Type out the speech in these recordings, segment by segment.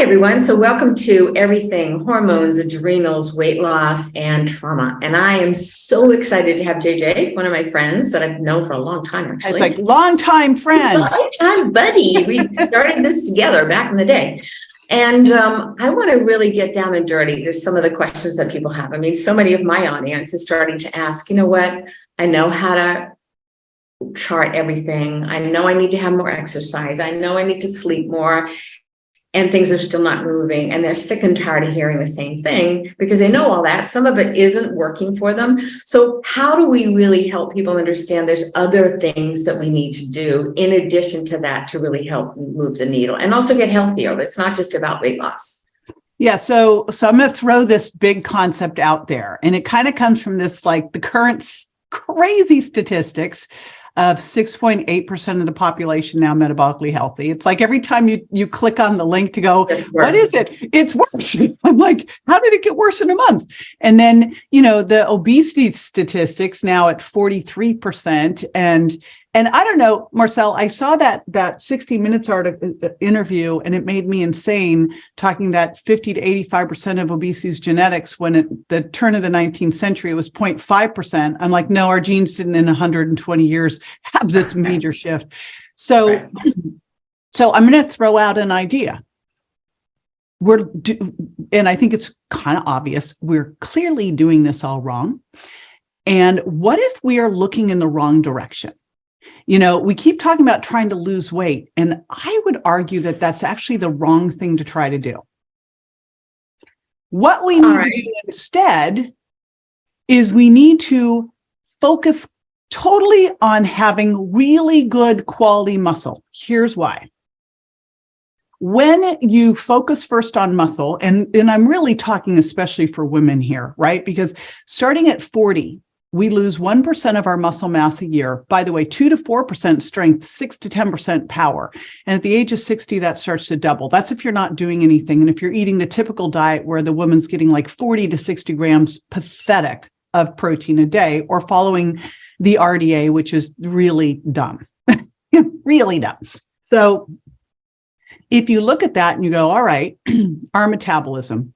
everyone. So welcome to everything hormones, adrenals, weight loss, and trauma. And I am so excited to have JJ, one of my friends that I've known for a long time, actually. It's like longtime friend. Longtime buddy. We started this together back in the day. And I want to really get down and dirty. There's some of the questions that people have. I mean, so many of my audience is starting to ask, you know what? I know how to chart everything. I know I need to have more exercise. I know I need to sleep more. And things are still not moving, and they're sick and tired of hearing the same thing because they know all that. Some of it isn't working for them. So how do we really help people understand there's other things that we need to do in addition to that to really help move the needle and also get healthier? It's not just about weight loss. Yeah, so I'm going to throw this big concept out there, and it kind of comes from this, like the current crazy statistics of 6.8% of the population now metabolically healthy. It's like every time you click on the link to go, what is it? It's worse. I'm like, how did it get worse in a month? And then, the obesity statistics now at 43%. And I don't know, Marcelle, I saw that 60 Minutes interview, and it made me insane, talking that 50 to 85% of obesity is genetics, when at the turn of the 19th century, it was 0.5%. I'm like, no, our genes didn't in 120 years have this major shift. So I'm going to throw out an idea. And I think it's kind of obvious, we're clearly doing this all wrong. And what if we are looking in the wrong direction? We keep talking about trying to lose weight, and I would argue that that's actually the wrong thing to try to do. What we need to do instead is we need to focus totally on having really good quality muscle. Here's why. When you focus first on muscle, and I'm really talking especially for women here, right? Because starting at 40, we lose 1% of our muscle mass a year. By the way, 2 to 4% strength, 6 to 10% power. And at the age of 60, that starts to double. That's if you're not doing anything. And if you're eating the typical diet where the woman's getting like 40 to 60 grams pathetic of protein a day, or following the RDA, which is really dumb, really dumb. So if you look at that and you go, all right, our metabolism,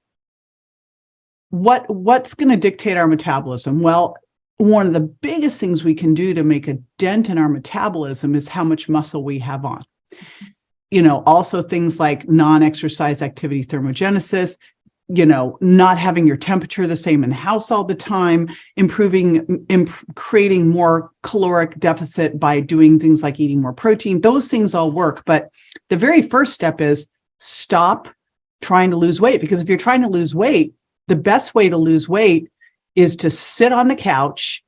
what's going to dictate our metabolism? Well, one of the biggest things we can do to make a dent in our metabolism is how much muscle we have on. Also things like non-exercise activity thermogenesis, not having your temperature the same in the house all the time, creating more caloric deficit by doing things like eating more protein. Those things all work. But the very first step is stop trying to lose weight, because if you're trying to lose weight, the best way to lose weight is to sit on the couch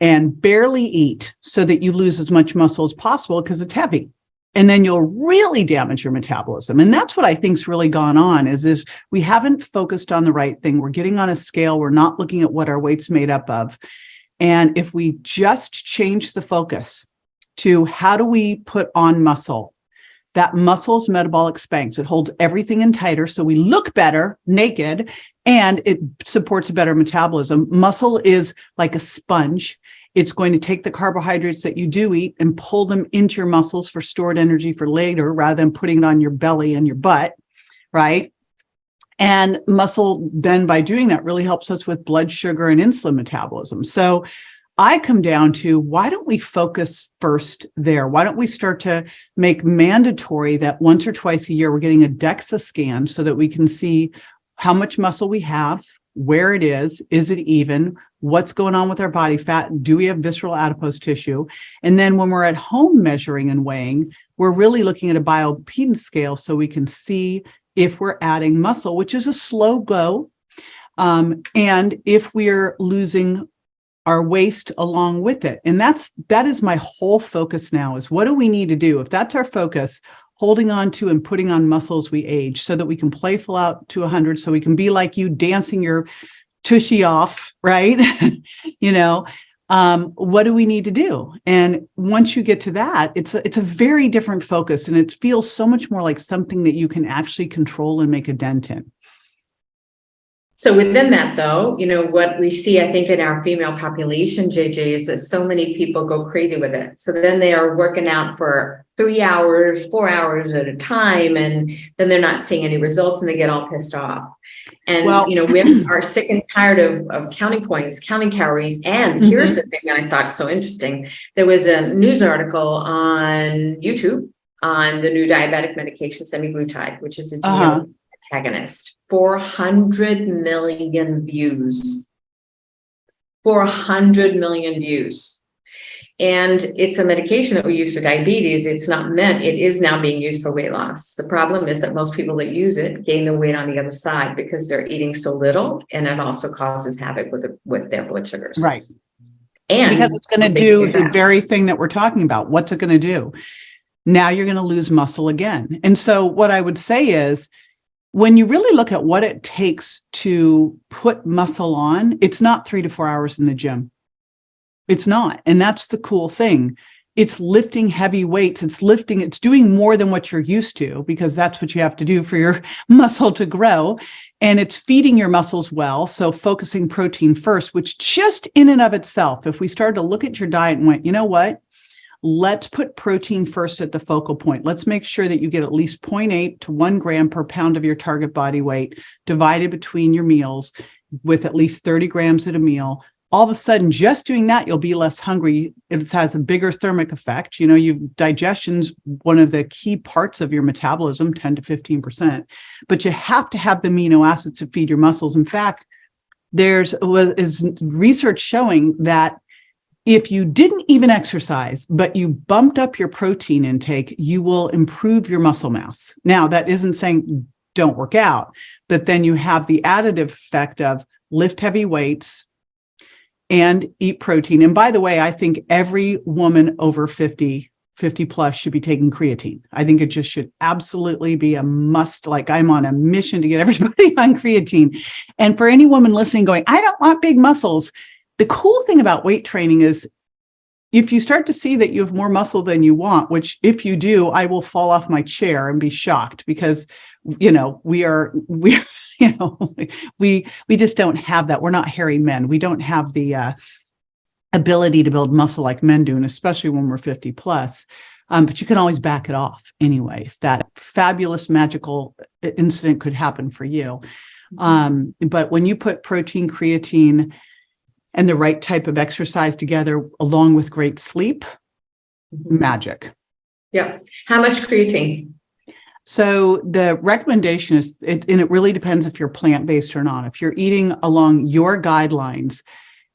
and barely eat so that you lose as much muscle as possible, because it's heavy. And then you'll really damage your metabolism. And that's what I think's really gone on is we haven't focused on the right thing. We're getting on a scale. We're not looking at what our weight's made up of. And if we just change the focus to how do we put on muscle, that muscle's metabolic Spanx. It holds everything in tighter, so we look better naked, and it supports a better metabolism. Muscle is like a sponge. It's going to take the carbohydrates that you do eat and pull them into your muscles for stored energy for later, rather than putting it on your belly and your butt, right? And muscle then, by doing that, really helps us with blood sugar and insulin metabolism. So I come down to, why don't we focus first there? Why don't we start to make mandatory that once or twice a year we're getting a DEXA scan so that we can see how much muscle we have, where it is it even, what's going on with our body fat, do we have visceral adipose tissue? And then when we're at home measuring and weighing, we're really looking at a bioimpedance scale so we can see if we're adding muscle, which is a slow go, and if we're losing our waist along with it. And that is my whole focus now, is what do we need to do? If that's our focus, holding on to and putting on muscle as we age so that we can play full out to 100, so we can be like you, dancing your tushy off, right? What do we need to do? And once you get to that, it's a very different focus, and it feels so much more like something that you can actually control and make a dent in. So within that, though, what we see, I think, in our female population, JJ, is that so many people go crazy with it. So then they are working out for 3 hours, 4 hours at a time, and then they're not seeing any results and they get all pissed off. And, Well, women are sick and tired of counting points, counting calories. And here's the thing that I thought so interesting. There was a news article on YouTube on the new diabetic medication, semaglutide, which is a GLP antagonist. 400 million views. 400 million views. And it's a medication that we use for diabetes. It is now being used for weight loss. The problem is that most people that use it gain the weight on the other side because they're eating so little, and it also causes havoc with their blood sugars. Right. And because it's going to do the very thing that we're talking about. What's it going to do? Now you're going to lose muscle again. And so what I would say is, when you really look at what it takes to put muscle on, it's not 3 to 4 hours in the gym. It's not. And that's the cool thing. It's lifting heavy weights. It's doing more than what you're used to, because that's what you have to do for your muscle to grow. And it's feeding your muscles well. So focusing protein first, which just in and of itself, if we started to look at your diet and went, you know what? Let's put protein first at the focal point. Let's make sure that you get at least 0.8 to 1 gram per pound of your target body weight divided between your meals, with at least 30 grams at a meal. All of a sudden, just doing that, you'll be less hungry. It has a bigger thermic effect. Digestion's one of the key parts of your metabolism, 10 to 15%, but you have to have the amino acids to feed your muscles. In fact, is research showing that if you didn't even exercise, but you bumped up your protein intake, you will improve your muscle mass. Now, that isn't saying don't work out, but then you have the additive effect of lift heavy weights and eat protein. And by the way, I think every woman over 50 plus should be taking creatine. I think it just should absolutely be a must. Like, I'm on a mission to get everybody on creatine. And for any woman listening going, I don't want big muscles. The cool thing about weight training is, if you start to see that you have more muscle than you want, which if you do, I will fall off my chair and be shocked, because, we just don't have that. We're not hairy men. We don't have the ability to build muscle like men do, and especially when we're 50 plus. But you can always back it off anyway, if that fabulous magical incident could happen for you. But when you put protein, creatine, and the right type of exercise together, along with great sleep, magic. Yeah. How much creatine? So the recommendation is, and it really depends if you're plant-based or not. If you're eating along your guidelines,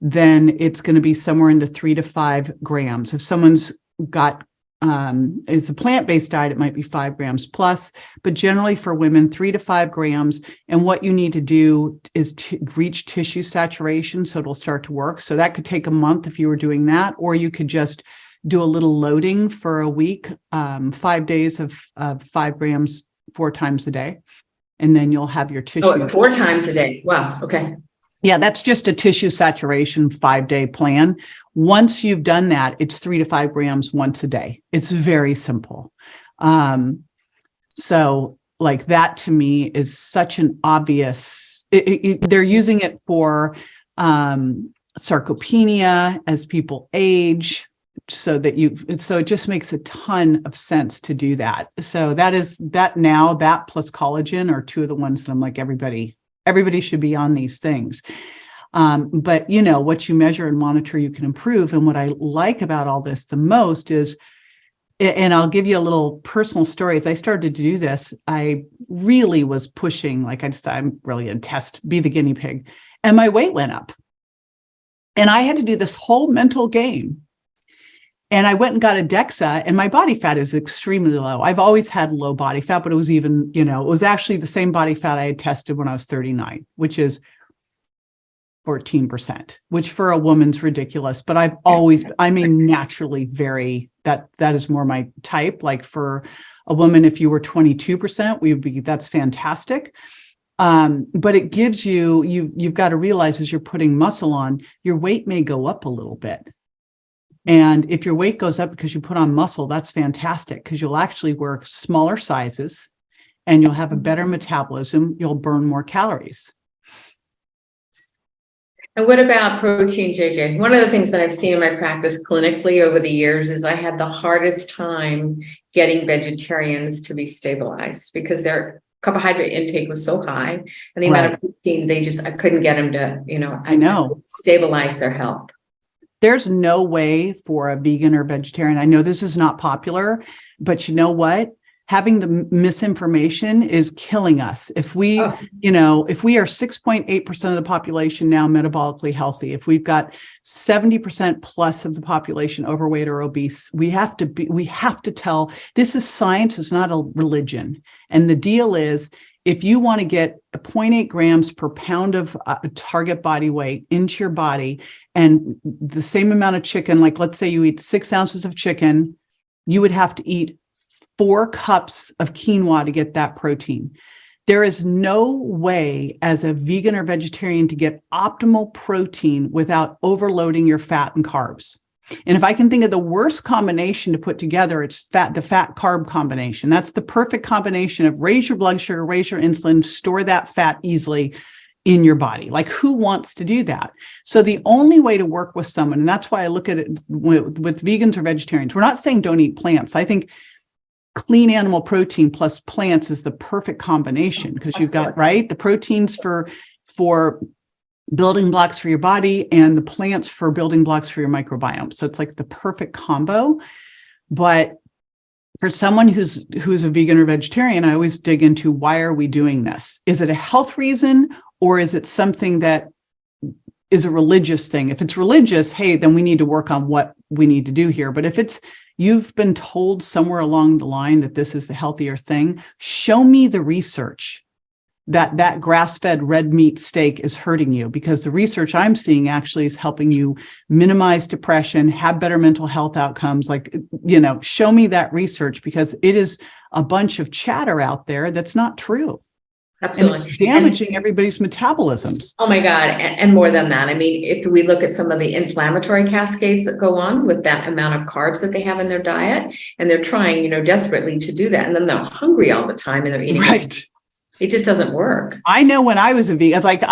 then it's going to be somewhere in the 3 to 5 grams. If someone's got it's a plant-based diet, it might be 5 grams plus, but generally for women, 3 to 5 grams. And what you need to do is to reach tissue saturation, so it'll start to work. So that could take a month if you were doing that, or you could just do a little loading for a week, 5 days of 5 grams 4 times a day. And then you'll have your tissue. Oh, 4 times a day. Wow. Okay. Yeah, that's just a tissue saturation 5-day plan. Once you've done that, it's 3 to 5 grams once a day. It's very simple. So like that to me is such an obvious, they're using it for sarcopenia as people age, so it just makes a ton of sense to do that. So that plus collagen are 2 of the ones that I'm like, everybody should be on these things. But what you measure and monitor, you can improve. And what I like about all this the most is, and I'll give you a little personal story. As I started to do this, I really was pushing, like I'm really going to be the guinea pig. And my weight went up. And I had to do this whole mental game. And I went and got a DEXA, and my body fat is extremely low. I've always had low body fat, but it was even, it was actually the same body fat I had tested when I was 39, which is 14%, which for a woman's ridiculous. But naturally that is more my type. Like for a woman, if you were 22%, that's fantastic. But it gives you've got to realize, as you're putting muscle on, your weight may go up a little bit. And if your weight goes up because you put on muscle, that's fantastic, because you'll actually work smaller sizes and you'll have a better metabolism. You'll burn more calories. And what about protein, JJ? One of the things that I've seen in my practice clinically over the years is I had the hardest time getting vegetarians to be stabilized because their carbohydrate intake was so high and the amount of protein, I couldn't get them to, I know, stabilize their health. There's no way for a vegan or vegetarian. I know this is not popular, but you know what? Having the misinformation is killing us. If we, if we are 6.8% of the population now metabolically healthy, if we've got 70% plus of the population overweight or obese, we have to tell, this is science, it's not a religion. And the deal is, if you want to get 0.8 grams per pound of target body weight into your body and the same amount of chicken, like let's say you eat 6 ounces of chicken, you would have to eat 4 cups of quinoa to get that protein. There is no way as a vegan or vegetarian to get optimal protein without overloading your fat and carbs. And if I can think of the worst combination to put together, it's the fat carb combination. That's the perfect combination of raise your blood sugar, raise your insulin, store that fat easily in your body. Like, who wants to do that? So the only way to work with someone, and that's why I look at it with vegans or vegetarians, we're not saying don't eat plants. I think clean animal protein plus plants is the perfect combination because you've got, the proteins for building blocks for your body and the plants for building blocks for your microbiome. So it's like the perfect combo. But for someone who's a vegan or vegetarian, I always dig into, why are we doing this? Is it a health reason, or is it something that is a religious thing? If it's religious, hey, then we need to work on what we need to do here. But if you've been told somewhere along the line that this is the healthier thing, show me the research that grass-fed red meat steak is hurting you, because the research I'm seeing actually is helping you minimize depression, have better mental health outcomes. Like, show me that research, because it is a bunch of chatter out there that's not true. Absolutely. And it's damaging everybody's metabolisms. Oh my God. And more than that, I mean, if we look at some of the inflammatory cascades that go on with that amount of carbs that they have in their diet, and they're trying, desperately to do that. And then they're hungry all the time and they're eating. Right. It just doesn't work. I know when I was a vegan, it's like,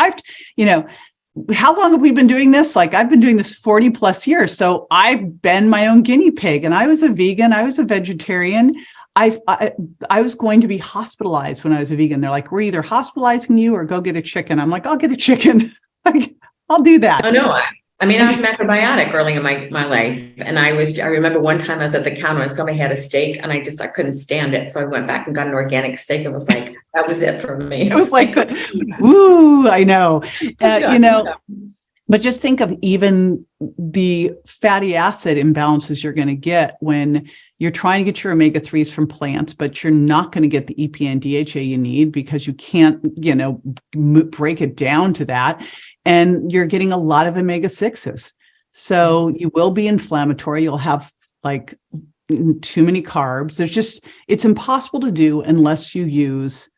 how long have we been doing this? Like, I've been doing this 40 plus years. So I've been my own guinea pig, and I was a vegan. I was a vegetarian. I was going to be hospitalized when I was a vegan. They're like, we're either hospitalizing you or go get a chicken. I'm like, I'll get a chicken. I'll do that. Oh, no. I mean, I was macrobiotic early in my life. And I remember one time I was at the counter and somebody had a steak and I couldn't stand it. So I went back and got an organic steak and was like, that was it for me. It was like, ooh, I know. But just think of even the fatty acid imbalances you're going to get when you're trying to get your omega-3s from plants, but you're not going to get the EPA and DHA you need because you can't, break it down to that. And you're getting a lot of omega-6s. So you will be inflammatory. You'll have like too many carbs. It's impossible to do unless you use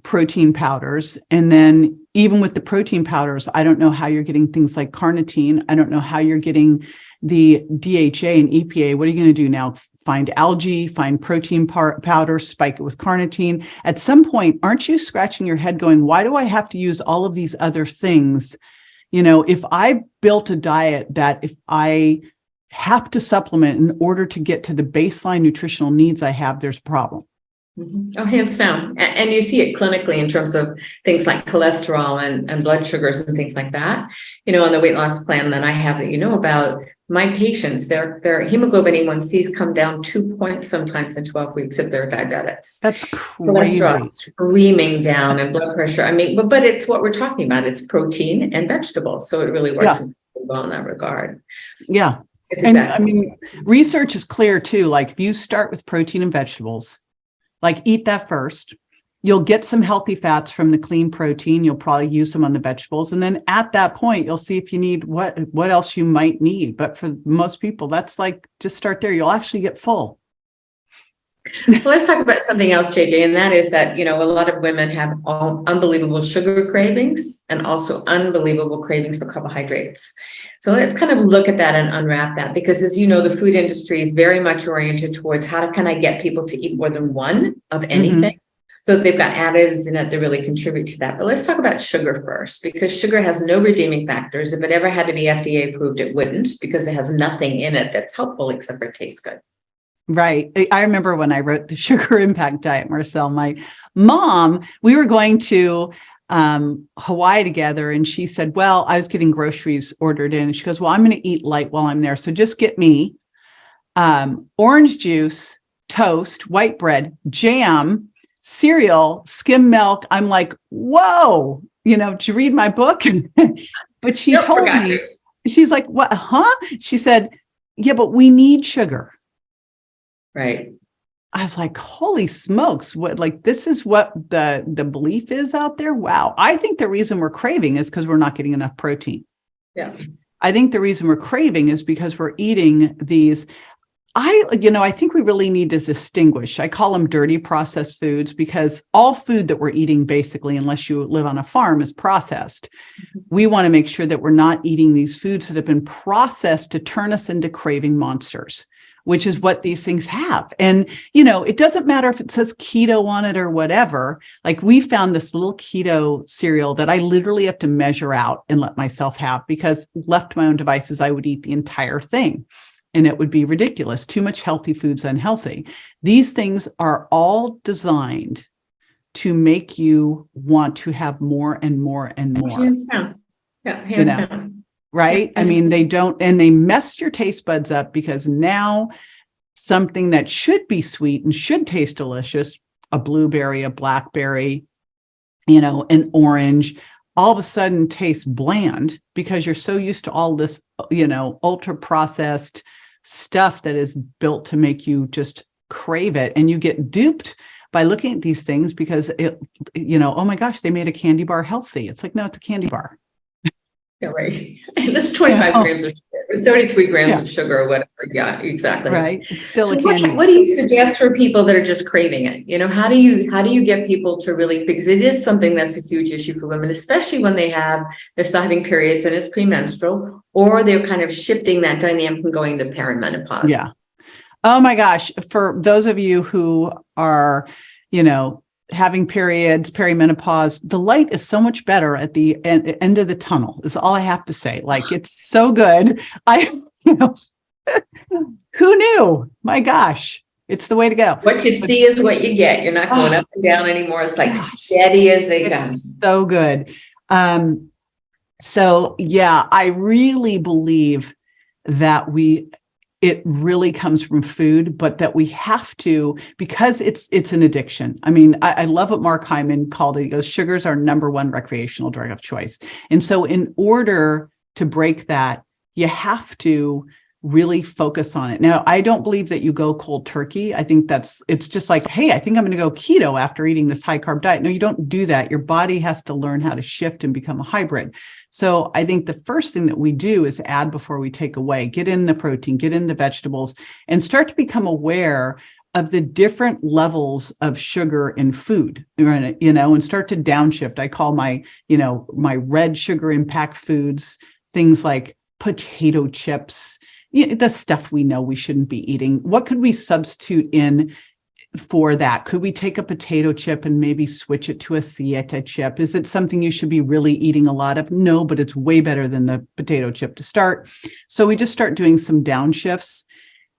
protein powders. And then even with the protein powders, I don't know how you're getting things like carnitine. I don't know how you're getting the DHA and EPA. What are you going to do now? Find algae, find protein powder, spike it with carnitine. At some point, aren't you scratching your head going, why do I have to use all of these other things? If I built a diet that if I have to supplement in order to get to the baseline nutritional needs I have, there's a problem. Mm-hmm. Oh, hands down. And you see it clinically in terms of things like cholesterol and blood sugars and things like that. On the weight loss plan that I have that about, my patients, their hemoglobin A1Cs come down 2 points sometimes in 12 weeks if they're diabetics. That's crazy. Cholesterol screaming down and blood pressure. I mean, but it's what we're talking about. It's protein and vegetables. So it really works well in that regard. Yeah. Research is clear too. Like, if you start with protein and vegetables, like, eat that first. You'll get some healthy fats from the clean protein. You'll probably use them on the vegetables. And then at that point, you'll see if you need what else you might need. But for most people, that's like, just start there. You'll actually get full. Well, let's talk about something else, JJ, and that is that, a lot of women have unbelievable sugar cravings and also unbelievable cravings for carbohydrates. So let's kind of look at that and unwrap that, because as you know, the food industry is very much oriented towards how can I get people to eat more than one of anything. Mm-hmm. So they've got additives in it that really contribute to that. But let's talk about sugar first, because sugar has no redeeming factors. If it ever had to be FDA approved, it wouldn't, because it has nothing in it that's helpful except for it tastes good. Right. I remember when I wrote the Sugar Impact Diet, Marcelle, my mom, we were going to Hawaii together, and she said, well, I was getting groceries ordered in, and she goes, well, I'm going to eat light while I'm there. So just get me orange juice, toast, white bread, jam, cereal, skim milk. I'm like, whoa, did you read my book? But she told me, she's like, what, huh? She said, yeah, but we need sugar. Right. I was like, holy smokes, what, like, this is what the belief is out there. Wow. I think the reason we're craving is because we're not getting enough protein. Yeah. I think the reason we're craving is because we're eating these. I think we really need to distinguish. I call them dirty processed foods, because all food that we're eating, basically, unless you live on a farm, is processed. We want to make sure that we're not eating these foods that have been processed to turn us into craving monsters, which is what these things have. And, it doesn't matter if it says keto on it or whatever. Like, we found this little keto cereal that I literally have to measure out and let myself have, because left to my own devices, I would eat the entire thing. And it would be ridiculous. Too much healthy food's unhealthy. These things are all designed to make you want to have more and more and more. Hands down. Yeah, hands down. Right? Yeah, I mean, they mess your taste buds up, because now something that should be sweet and should taste delicious, a blueberry, a blackberry, an orange, all of a sudden tastes bland, because you're so used to all this, ultra processed stuff that is built to make you just crave it. And you get duped by looking at these things, because oh my gosh, they made a candy bar healthy. It's like, no, it's a candy bar. Yeah, right. And this 25 grams of sugar, 33 grams of sugar or whatever. Yeah, exactly. Right. It's still So a candy. what do you suggest for people that are just craving it? How do you get people to really, because it is something that's a huge issue for women, especially when they're still having periods and it's premenstrual, or they're kind of shifting that dynamic and going to perimenopause. Yeah. Oh my gosh. For those of you who are, having periods, perimenopause, the light is so much better at the end of the tunnel, is all I have to say. Like, it's so good. Who knew? My gosh, it's the way to go. What you see is what you get. You're not going up and down anymore. It's like steady as they come. So good. So yeah, I really believe that it really comes from food, but that we have to, because it's an addiction. I mean, I love what Mark Hyman called it. He goes, sugar's our number one recreational drug of choice. And so in order to break that, you have to really focus on it. Now, I don't believe that you go cold turkey. I think it's just like, hey, I think I'm going to go keto after eating this high carb diet. No, you don't do that. Your body has to learn how to shift and become a hybrid. So I think the first thing that we do is add before we take away, get in the protein, get in the vegetables, and start to become aware of the different levels of sugar in food, and start to downshift. I call my red sugar impact foods, things like potato chips, the stuff we know we shouldn't be eating. What could we substitute in for that? Could we take a potato chip and maybe switch it to a Siete chip? Is it something you should be really eating a lot of? No, but it's way better than the potato chip to start. So we just start doing some downshifts,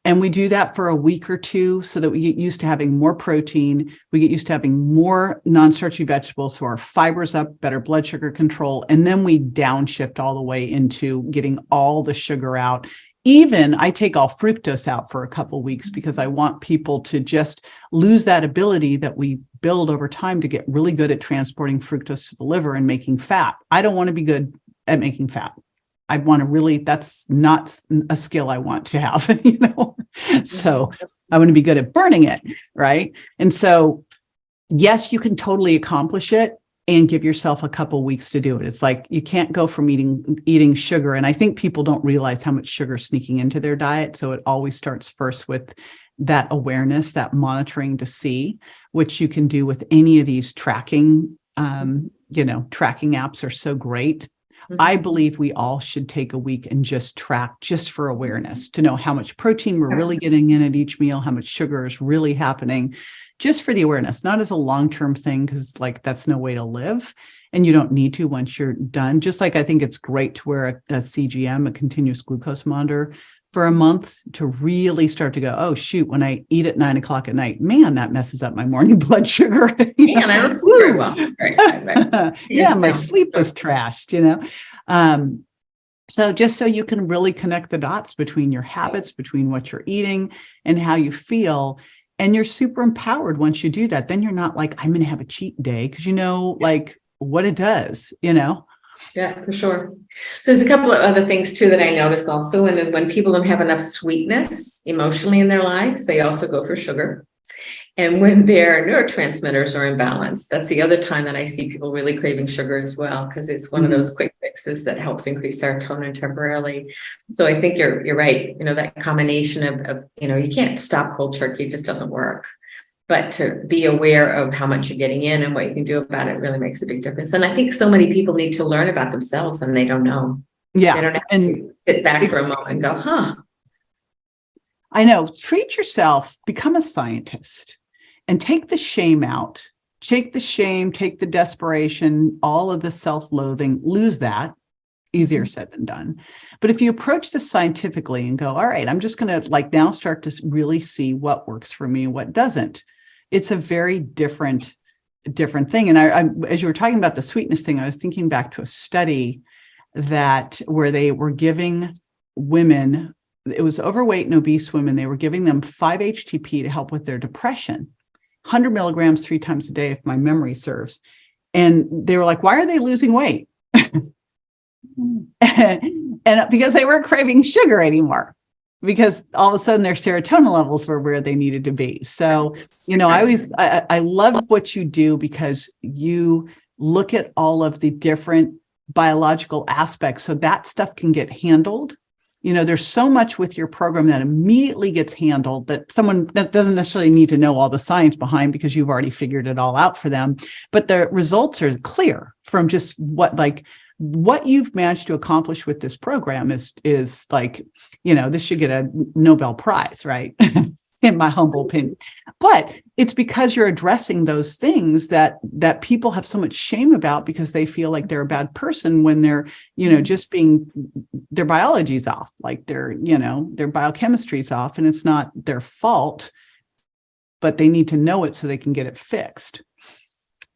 and we do that for a week or two so that we get used to having more protein. We get used to having more non-starchy vegetables, so our fiber's up, better blood sugar control, and then we downshift all the way into getting all the sugar out. Even I take all fructose out for a couple of weeks, because I want people to just lose that ability that we build over time to get really good at transporting fructose to the liver and making fat. I don't want to be good at making fat. I want to really, that's not a skill I want to have, So I want to be good at burning it, right? And so, yes, you can totally accomplish it, and give yourself a couple weeks to do it. It's like, you can't go from eating sugar. And I think people don't realize how much sugar is sneaking into their diet. So it always starts first with that awareness, that monitoring to see, which you can do with any of these tracking, tracking apps are so great. I believe we all should take a week and just track just for awareness to know how much protein we're really getting in at each meal, how much sugar is really happening, just for the awareness, not as a long-term thing, because like that's no way to live. And you don't need to once you're done. Just like I think it's great to wear a CGM, a continuous glucose monitor, for a month to really start to go, oh, shoot, when I eat at 9 o'clock at night, man, that messes up my morning blood sugar. Man, I don't sleep very well. Right. Yeah, my sleep was trashed, So just so you can really connect the dots between your habits, between what you're eating and how you feel. And you're super empowered once you do that. Then you're not like, I'm going to have a cheat day, because like what it does, Yeah, for sure. So there's a couple of other things too that I notice also. And when people don't have enough sweetness emotionally in their lives, they also go for sugar. And when their neurotransmitters are imbalanced, that's the other time that I see people really craving sugar as well, because it's one of those quick fixes that helps increase serotonin temporarily. So I think you're right. That combination of you can't stop cold turkey. It just doesn't work. But to be aware of how much you're getting in and what you can do about it really makes a big difference. And I think so many people need to learn about themselves and they don't know. Yeah. They don't have to sit back for a moment and go, I know. Treat yourself, become a scientist, and take the shame out. Take the shame, take the desperation, all of the self-loathing, lose that. Easier said than done. But if you approach this scientifically and go, all right, I'm just going to now start to really see what works for me and what doesn't. It's a very different thing. And I, as you were talking about the sweetness thing, I was thinking back to a study where they were giving women, it was overweight and obese women, they were giving them 5-HTP to help with their depression, 100 milligrams 3 times a day, if my memory serves. And they were like, why are they losing weight? And because they weren't craving sugar anymore, because all of a sudden their serotonin levels were where they needed to be. So, I love what you do, because you look at all of the different biological aspects, so that stuff can get handled. There's so much with your program that immediately gets handled that someone that doesn't necessarily need to know all the science behind, because you've already figured it all out for them. But the results are clear from just what you've managed to accomplish with this program is this should get a Nobel Prize, right? In my humble opinion. But it's because you're addressing those things that people have so much shame about, because they feel like they're a bad person when they're, just being, their biology's off, like their biochemistry's off, and it's not their fault, but they need to know it so they can get it fixed.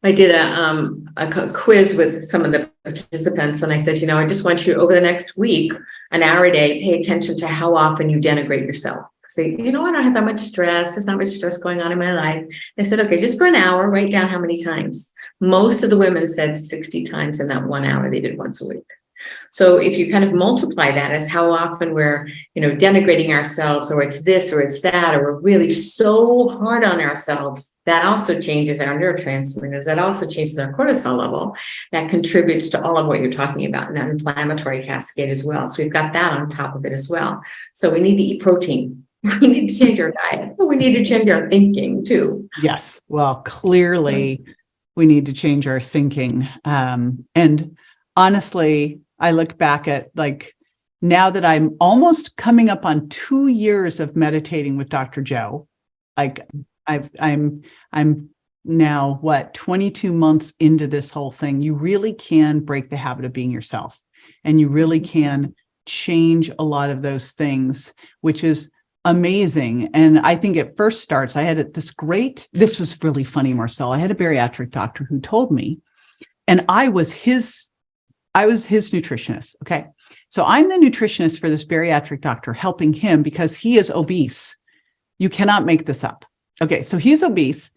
I did a quiz with some of the participants, and I said, I just want you over the next week, an hour a day, pay attention to how often you denigrate yourself. Say, I don't have that much stress. There's not much stress going on in my life. I said, okay, just for an hour, write down how many times. Most of the women said 60 times in that 1 hour they did once a week. So if you kind of multiply that as how often we're, denigrating ourselves, or it's this or it's that, or we're really so hard on ourselves, that also changes our neurotransmitters. That also changes our cortisol level. That contributes to all of what you're talking about in that inflammatory cascade as well. So we've got that on top of it as well. So we need to eat protein. We need to change our diet. We need to change our thinking too. Yes. Well, clearly we need to change our thinking. And honestly, I look back at now that I'm almost coming up on 2 years of meditating with Dr. Joe, I'm now 22 months into this whole thing. You really can break the habit of being yourself, and you really can change a lot of those things, which is amazing. And I think it first starts, this was really funny, Marcelle. I had a bariatric doctor who told me, and I was his nutritionist. Okay. So I'm the nutritionist for this bariatric doctor, helping him because he is obese. You cannot make this up. Okay. So he's obese,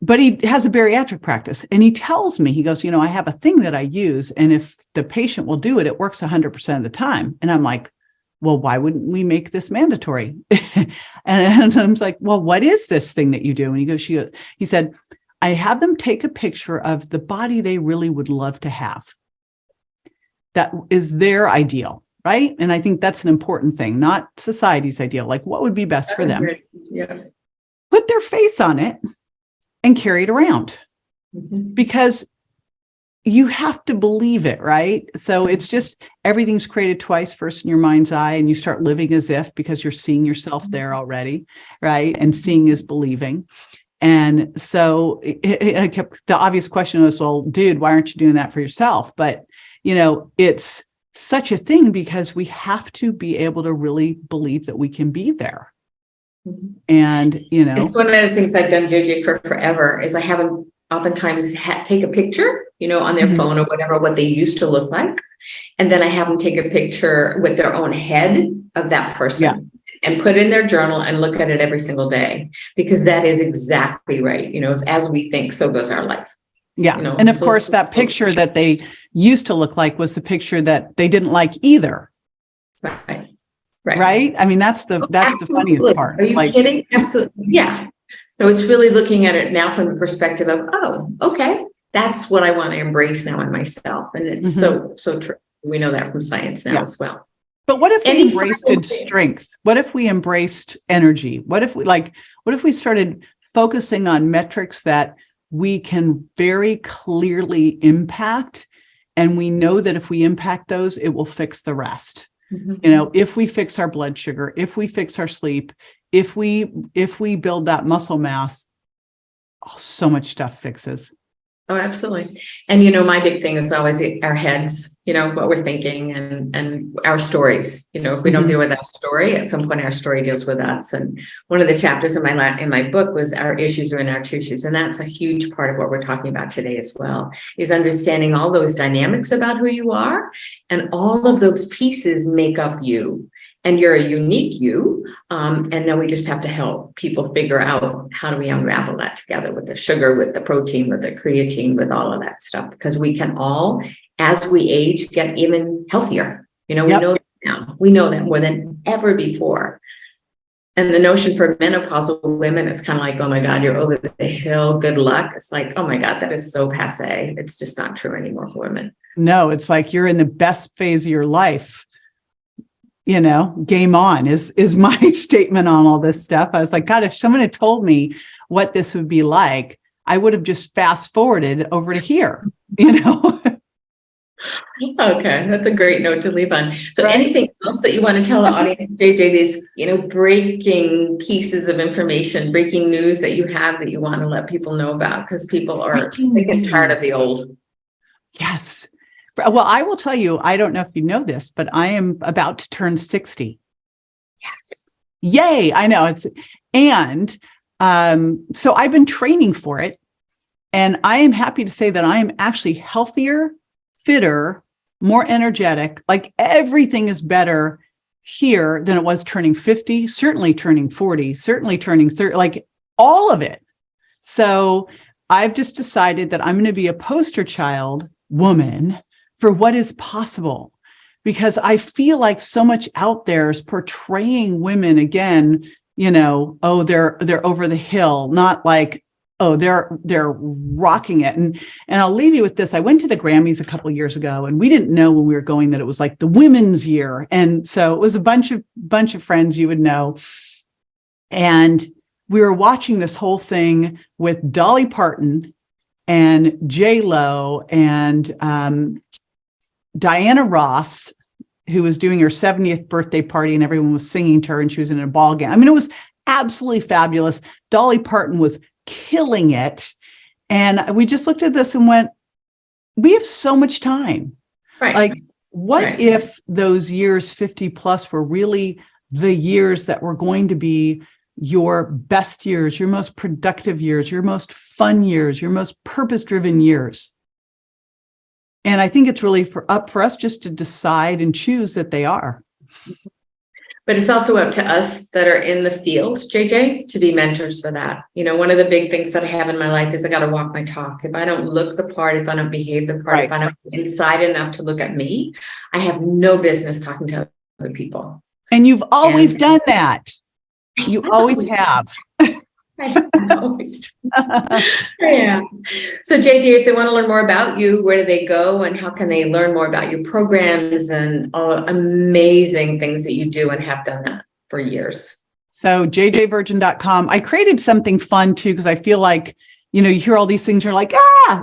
but he has a bariatric practice, and he tells me, he goes, I have a thing that I use, and if the patient will do it, it works 100% of the time. And I'm like, well, why wouldn't we make this mandatory? And I'm like, well, what is this thing that you do? And he said, I have them take a picture of the body they really would love to have. That is their ideal, right? And I think that's an important thing, not society's ideal. Like, what would be best for them? Yeah. Put their face on it and carry it around. Mm-hmm. Because you have to believe it, right? So it's just everything's created twice, first in your mind's eye, and you start living as if, because you're seeing yourself there already, right? And seeing is believing. And so the obvious question was, well, dude, why aren't you doing that for yourself? But, it's such a thing because we have to be able to really believe that we can be there. And, it's one of the things I've done, JJ, for forever is I have them oftentimes take a picture, on their phone or whatever, what they used to look like. And then I have them take a picture with their own head of that person and put it in their journal and look at it every single day, because that is exactly right. As we think, so goes our life. Yeah. And of course, that picture that they used to look like was the picture that they didn't like either. Right. I mean, that's the funniest part. Are you kidding? Absolutely. Yeah. So it's really looking at it now from the perspective of, oh, okay, that's what I want to embrace now in myself. And it's so true. We know that from science now as well. But what if we embraced strength? What if we embraced energy? What if we started focusing on metrics that we can very clearly impact? And we know that if we impact those, it will fix the rest. If we fix our blood sugar, if we fix our sleep, if we build that muscle mass, so much stuff fixes. Oh, absolutely. And, my big thing is always our heads, what we're thinking and our stories. If we don't deal with that story, at some point our story deals with us. And one of the chapters in my book was our issues are in our tissues. And that's a huge part of what we're talking about today as well, is understanding all those dynamics about who you are. And all of those pieces make up you. And you're a unique you. And then we just have to help people figure out how do we unravel that together with the sugar, with the protein, with the creatine, with all of that stuff, because we can all, as we age, get even healthier. We know that now. We know that more than ever before. And the notion for menopausal women is kind of like, oh my God, you're over the hill. Good luck. It's like, oh my God, that is so passé. It's just not true anymore for women. No, it's like you're in the best phase of your life. Game on is my statement on all this stuff. I was like, God, if someone had told me what this would be like, I would have just fast forwarded over to here, Okay, that's a great note to leave on. So anything else that you want to tell the audience, JJ, these, breaking pieces of information, breaking news that you have that you want to let people know about, because people are sick and tired of the old. Yes. Well, I will tell you, I don't know if you know this, but I am about to turn 60. Yes. Yay. I know so I've been training for it, and I am happy to say that I am actually healthier, fitter, more energetic. Like everything is better here than it was turning 50, certainly turning 40, certainly turning 30, like all of it. So I've just decided that I'm going to be a poster child woman for what is possible, because I feel like so much out there is portraying women again, oh, they're over the hill, not like, oh, they're rocking it. And I'll leave you with this. I went to the Grammys a couple of years ago, and we didn't know when we were going that it was like the women's year. And so it was a bunch of friends you would know. And we were watching this whole thing with Dolly Parton and J-Lo and Diana Ross, who was doing her 70th birthday party, and everyone was singing to her, and she was in a ball gown. I mean, it was absolutely fabulous. Dolly Parton was killing it. And we just looked at this and went, we have so much time. Right. Like, what if those years 50 plus were really the years that were going to be your best years, your most productive years, your most fun years, your most purpose-driven years? And I think it's really up for us just to decide and choose that they are. But it's also up to us that are in the field, JJ, to be mentors for that. One of the big things that I have in my life is I got to walk my talk. If I don't look the part, if I don't behave the part, if I don't inside enough to look at me, I have no business talking to other people. And you've always done that. You always have. Yeah. So JJ, if they want to learn more about you, where do they go, and how can they learn more about your programs and all amazing things that you do and have done that for years? So jjvirgin.com. I created something fun too, because I feel like you hear all these things, you're like,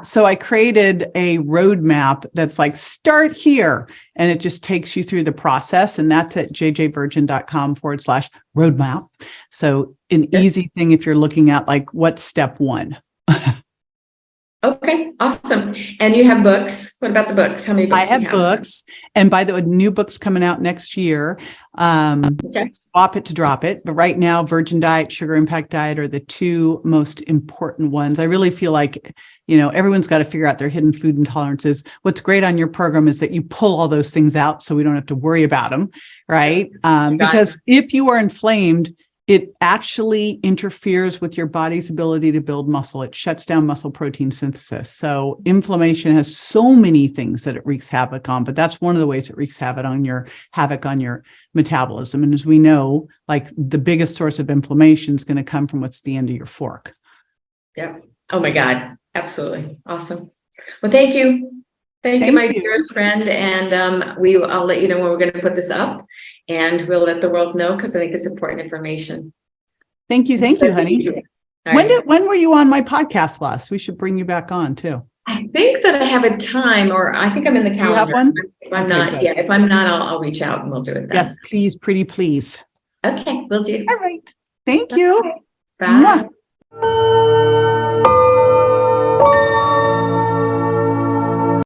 so I created a roadmap that's like, start here. And it just takes you through the process. And that's at jjvirgin.com/roadmap. So an easy thing if you're looking at like, what's step one? Okay, awesome. And you have books. What about the books? How many books I do you have books. And by the way, new books coming out next year. Swap it to drop it. But right now, Virgin Diet, Sugar Impact Diet are the two most important ones. I really feel like, everyone's got to figure out their hidden food intolerances. What's great on your program is that you pull all those things out so we don't have to worry about them, right? Because if you are inflamed, it actually interferes with your body's ability to build muscle. It shuts down muscle protein synthesis. So inflammation has so many things that it wreaks havoc on, but that's one of the ways it wreaks havoc on your metabolism. And as we know, like the biggest source of inflammation is going to come from what's the end of your fork. Yep. Oh my God. Absolutely. Awesome. Well, thank you. Thank you, my dearest friend. And I'll let you know when we're going to put this up, and we'll let the world know because I think it's important information. Thank you, honey. When were you on my podcast last? We should bring you back on too. I think that I have a time, or I think I'm in the calendar. You have one? If I'm not, yeah, if I'm not, I'll reach out and we'll do it then. Yes, please, pretty please. Okay, will do. All right. Thank you. Bye. Mwah.